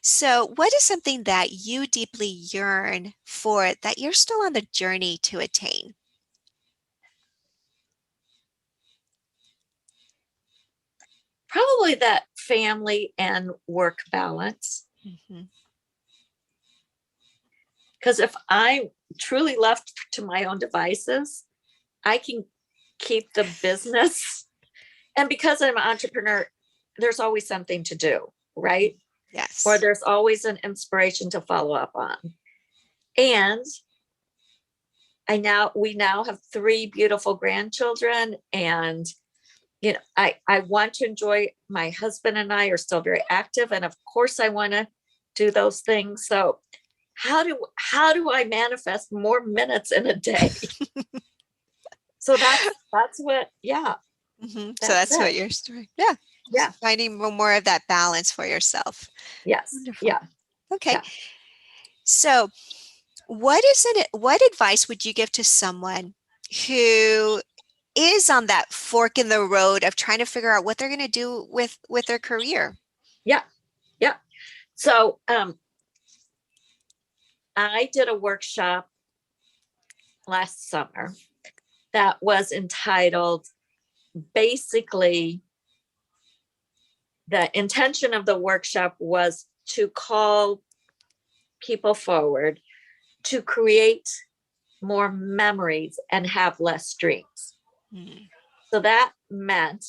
So, what is something that you deeply yearn for that you're still on the journey to attain? Probably that family and work balance. Mhm. Because if I truly left to my own devices, I can keep the business. And because I'm an entrepreneur, there's always something to do, right? Or Yes. there's always an inspiration to follow up on. And we now have three beautiful grandchildren, and I want to enjoy. My husband and I are still very active, and of course I want to do those things. So how do I manifest more minutes in a day? So that's what, yeah, So that's that's it. what you're doing. Yeah. Yeah. Finding more of that balance for yourself. Yes. Wonderful. Yeah. Okay. Yeah. So, what advice would you give to someone who is on that fork in the road of trying to figure out what they're going to do with their career? Yeah. Yeah. So I did a workshop last summer that was entitled, basically, the intention of the workshop was to call people forward to create more memories and have less dreams. Mm. So that meant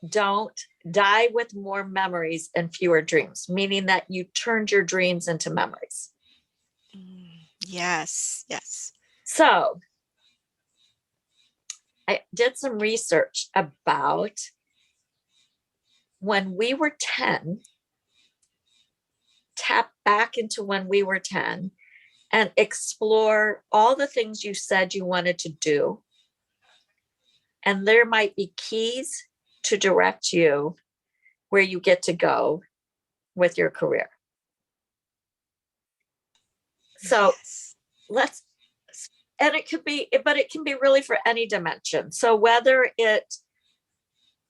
don't die with more memories and fewer dreams, meaning that you turned your dreams into memories. Yes, yes. So I did some research about when we were 10, tap back into when we were 10 and explore all the things you said you wanted to do. And there might be keys to direct you where you get to go with your career. So Yes. let's, and it could be, but it can be really for any dimension. So whether it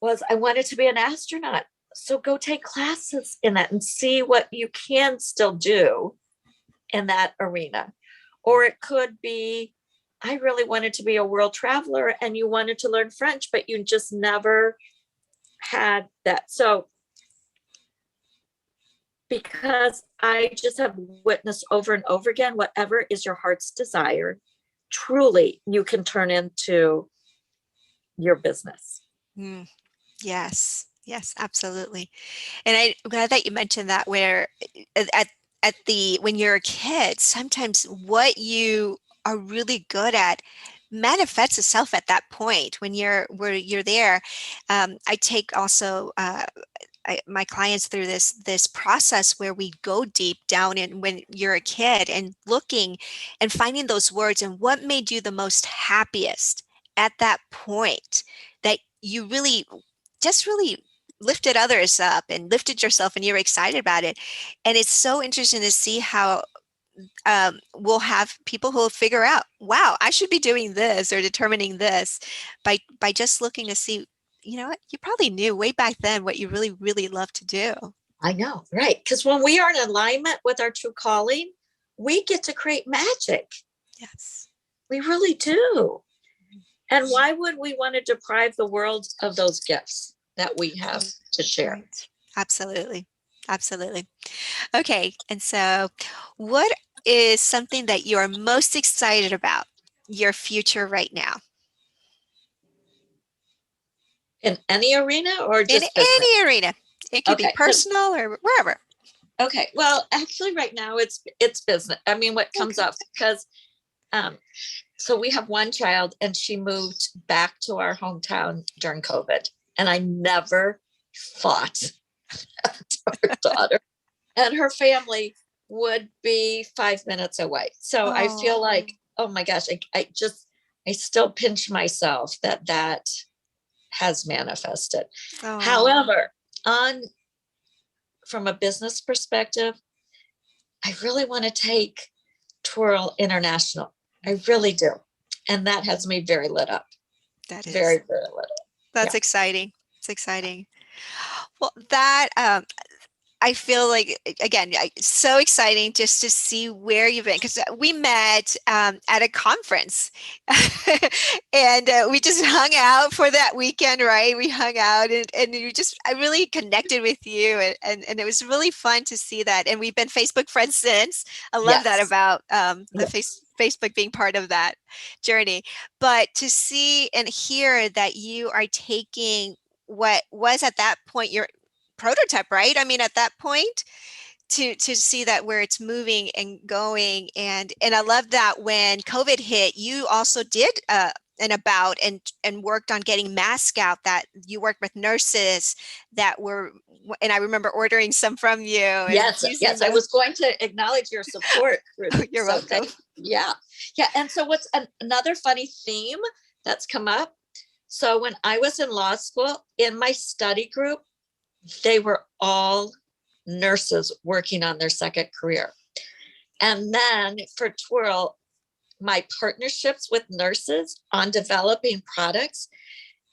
was, I wanted to be an astronaut, so go take classes in that and see what you can still do in that arena. Or it could be, I really wanted to be a world traveler and you wanted to learn French, but you just never had that. So, because I just have witnessed over and over again, whatever is your heart's desire, truly you can turn into your business. Mm, yes. Yes, absolutely. And I'm glad that you mentioned that where at the when you're a kid, sometimes what you are really good at manifests itself at that point when you're there. I take also my clients through this process where we go deep down in when you're a kid and looking and finding those words and what made you the most happiest at that point that you really lifted others up and lifted yourself and you're excited about it. And it's so interesting to see how we'll have people who will figure out, wow, I should be doing this or determining this by just looking to see, you know what, you probably knew way back then what you really, really love to do. I know, right? Because when we are in alignment with our true calling, we get to create magic. Yes. We really do. And why would we want to deprive the world of those gifts that we have to share? Right. Absolutely. Absolutely. Okay. And so, what is something that you are most excited about your future right now? In any arena or In just business? any arena. It could be Okay. personal or wherever. Okay. Well, actually, right now it's business. I mean, what comes Okay. up, because um, so we have one child and she moved back to our hometown during COVID, and I never thought our daughter and her family would be 5 minutes away. So I feel Oh, like, oh my gosh, I still pinch myself that that has manifested. oh, However, on from a business perspective, I really want to take Twirl International. I really do. And that has me very lit up. that Very, is. very lit up. That's Yeah. exciting. It's exciting. Well, that I feel like again, it's so exciting just to see where you've been because we met at a conference, and we just hung out for that weekend, right? We hung out and you just I really connected with you, and it was really fun to see that. And we've been Facebook friends since. I love that Yes. about the Yes. Facebook being part of that journey. But to see and hear that you are taking what was at that point your prototype, right? I mean, at that point, to see that where it's moving and going, and I love that when COVID hit, you also did an about and worked on getting masks out. That you worked with nurses that were, and I remember ordering some from you and Yes, using yes, I those. was going to acknowledge your support, Ruth. You're So welcome. thank, yeah, yeah. And so, what's another funny theme that's come up? So, when I was in law school, in my study group, they were all nurses working on their second career. And then for Twirl, my partnerships with nurses on developing products.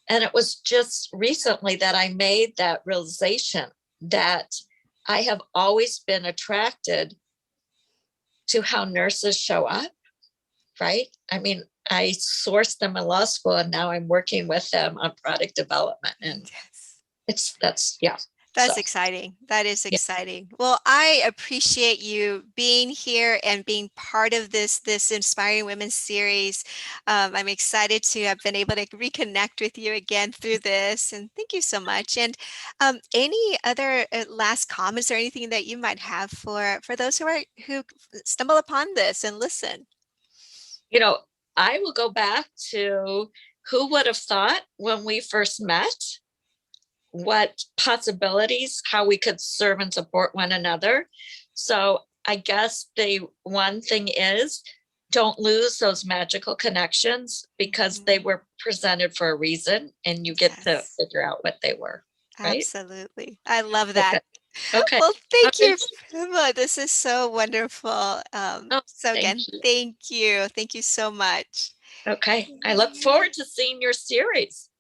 And it was just recently that I made that realization that I have always been attracted to how nurses show up, right? I mean, I sourced them in law school and now I'm working with them on product development. And Yes. yeah. That's So, exciting. That is yeah. exciting. Well, I appreciate you being here and being part of this Inspiring Women series. I'm excited to have been able to reconnect with you again through this, and thank you so much. And any other last comments or anything that you might have for those who stumble upon this and listen? You know, I will go back to who would have thought when we first met what possibilities, how we could serve and support one another. So I guess the one thing is don't lose those magical connections because they Mhm. were presented for a reason and you get to Yes, figure out what they were, right? absolutely. I love that. Okay. Okay. Well, All thank you, right. Pamela. This is so wonderful. Oh, So thank again, you. thank you. Thank you so much. Okay. I look forward to seeing your series.